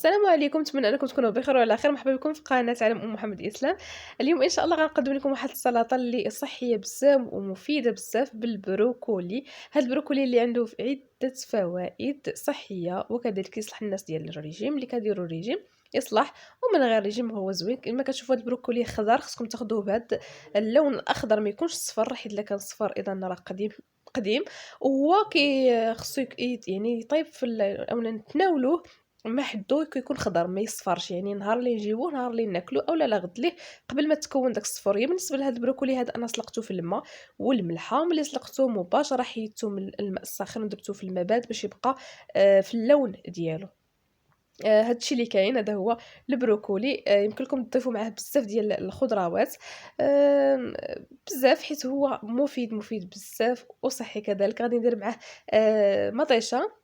السلام عليكم، نتمنى انكم تكونوا بخير وعلى خير. مرحبا بكم في قناه عالم محمد اسلام. اليوم ان شاء الله غنقدم لكم واحد السلطه اللي صحيه بزاف ومفيده بزاف بالبروكولي. هاد البروكولي اللي عنده في عده فوائد صحيه، وكذلك يصلح الناس ديال الرجيم اللي كيديروا الرجيم، يصلح. ومن غير رجيم هو زوين. كما كتشوفوا هاد البروكولي خضر، خصكم تاخذوه بهذا اللون الاخضر، ما يكونش صفر، حيت الا كان صفر اذا راه قديم. وهو خصو يعني يطيب او نتناولوه مع حدو كيكون خضر ما يصفرش، يعني نهار اللي نجيبوه نهار اللي ناكلو اولا لا غد ليه قبل ما تكون داك الصفوريه. بالنسبه لهاد البروكولي هذا انا سلقته في الماء والملحه، ملي سلقته مباشره حيدته من الماء الساخن ودرتو في الماء بارد باش يبقى في اللون ديالو. هاد الشيء اللي كاين هذا هو البروكولي. يمكن لكم تضيفوا معاه بزاف ديال الخضروات، آمم، بزاف، حيت هو مفيد بزاف وصحي كذلك. غادي ندير معاه مطيشه.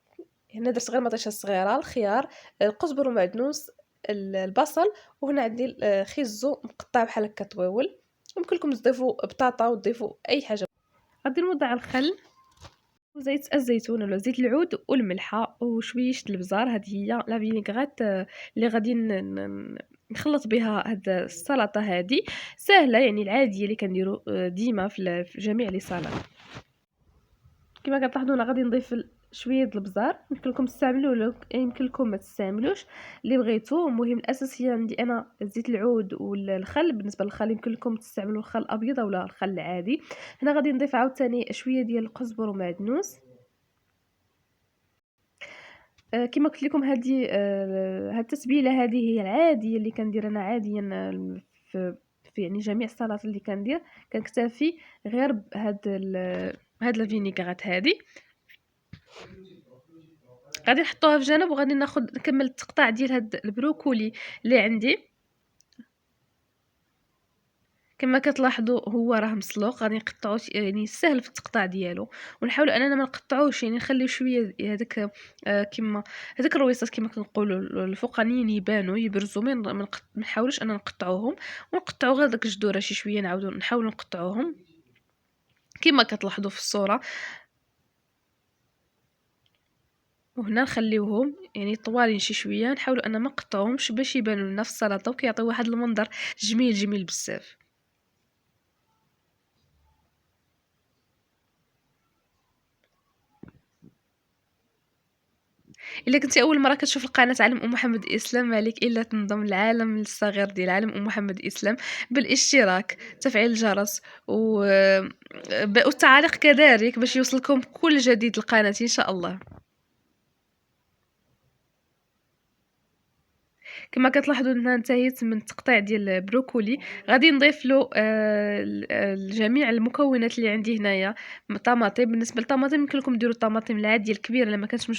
هنا درت غير مطيشه صغيره، الخيار، القزبر ومعدنوس، البصل. وهنا عندي خيزو مقطع بحال هكا طويول. يمكن لكم تضيفوا بطاطا وتضيفوا اي حاجه. غادي نوضع الخل وزيت الزيتون ولا زيت العود والملحه وشويه البزار. هذه هي لا فينيغريت اللي غادي نخلط بها هاد السلطه. هذه سهله، يعني العاديه اللي كنديروا ديما في جميع لي سلطات. كما كتلاحظوا انا غادي نضيف شويه د البزار. يمكن لكم تستعملوه ولا يمكن لكم ما تستعملوش، اللي بغيتو. المهم الاساسيه عندي انا زيت العود والخل. بالنسبه للخل يمكن لكم تستعملوا الخل الابيض ولا الخل العادي. هنا غادي نضيف عاوتاني شويه ديال القزبر ومعدنوس. كما قلت لكم هذه هاد التتبيله هذه هي العاديه اللي كندير انا عاديا، في يعني جميع السلطات اللي كندير. كنكتفي غير بهاد هاد الفينيغرات هذه. غادي نحطوها في جنب وغادي نكمل التقطاع ديال هاد البروكولي اللي عندي. كما كتلاحظوا هو راه مسلوق، غادي نقطعوه يعني سهل في التقطاع ديالو. ونحاولوا اننا ما نقطعوش، يعني نخليو شويه هذاك كما هذاك الرويصات كما كنقولوا الفوقانيين يبانوا يبرزوا. ما نحاولوش اننا نقطعوهم، ونقطعوا غير داك الجدوره شي شويه، نعاودوا نحاولوا نقطعوهم كما كتلاحظوا في الصوره. وهنا نخليوهم يعني طوالين شي شويه، نحاولوا ان ما نقطعوهمش باش يبانوا لنا في السلطه وكيعطيو واحد المنظر جميل بزاف. الا كنتي اول مره كتشوف القناه عالم محمد اسلام، ما عليك الا تنضم للعالم الصغير ديال عالم محمد اسلام بالاشتراك، تفعيل الجرس والتعاليق كذلك باش يوصلكم كل جديد القناه ان شاء الله. كما كتلاحظوا هنا انتهيت من التقطيع ديال البروكولي. غادي نضيف له جميع المكونات اللي عندي هنايا. طماطم، بالنسبه للطماطم يمكن لكم ديروا الطماطم العاديه الكبيره، لما كانت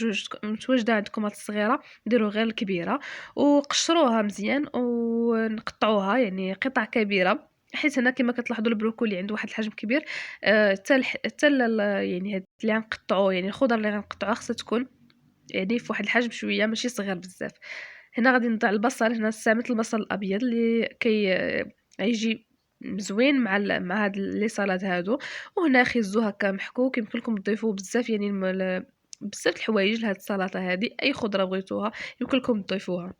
متواجده عندكم هاد الصغيره ديروا غير الكبيره. وقشروها مزيان ونقطعوها يعني قطع كبيره، حيت هنا كما كتلاحظوا البروكولي عنده واحد الحجم كبير. حتى يعني هاد اللي غنقطعوه، يعني الخضر اللي غنقطعوها خصها تكون يعني في واحد الحجم شويه ماشي صغير بزاف. هنا غادي نضع البصل. هنا استعملت البصل الابيض اللي غيجي زوين مع هاد لي صالاد هادو. وهنا خيزو هكا محكوك. يمكن لكم تضيفوا بزاف يعني بزاف الحوايج لهاد السلطه هذه. اي خضره بغيتوها يمكن لكم تضيفوها.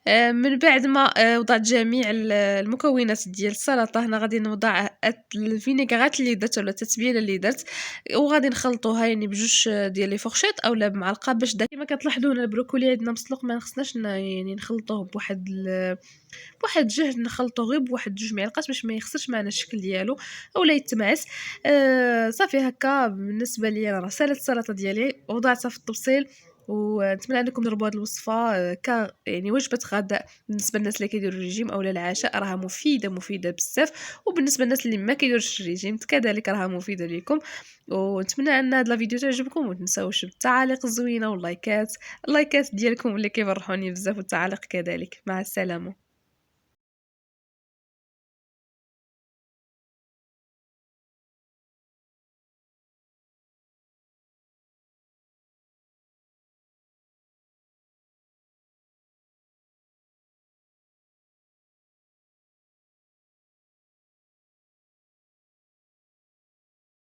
من بعد ما وضعت جميع المكونات ديال السلطه، هنا غادي نوضع الفينيغرات اللي درت ولا التتبيله اللي درت، وغادي نخلطوها يعني بجوج ديال لي فورشيط اولا بمعلقه باش كما كتلاحظوا هنا البروكولي عندنا مسلوق، ما خصناش يعني نخلطوه بواحد الجهد. نخلطوه غير بواحد جوج معلقات باش ما يخسرش معنا الشكل ديالو اولا يتمعس. صافي هكا. بالنسبه لي انا راه سالت السلطه ديالي وضعتها في الطبسيل. ونتمنى انكم تجربوا هذه الوصفه يعني وجبه غداء بالنسبه للناس اللي كيديروا الرجيم اولا العشاء. راها مفيده بزاف. وبالنسبه للناس اللي ما كيديروش الرجيم كذلك راها مفيده لكم. ونتمنى ان هذا الفيديو تعجبكم، وما تنساوش بالتعاليق الزوينه واللايكات. اللايكات ديالكم اللي كيفرحوني بزاف، والتعاليق كذلك. مع السلامه.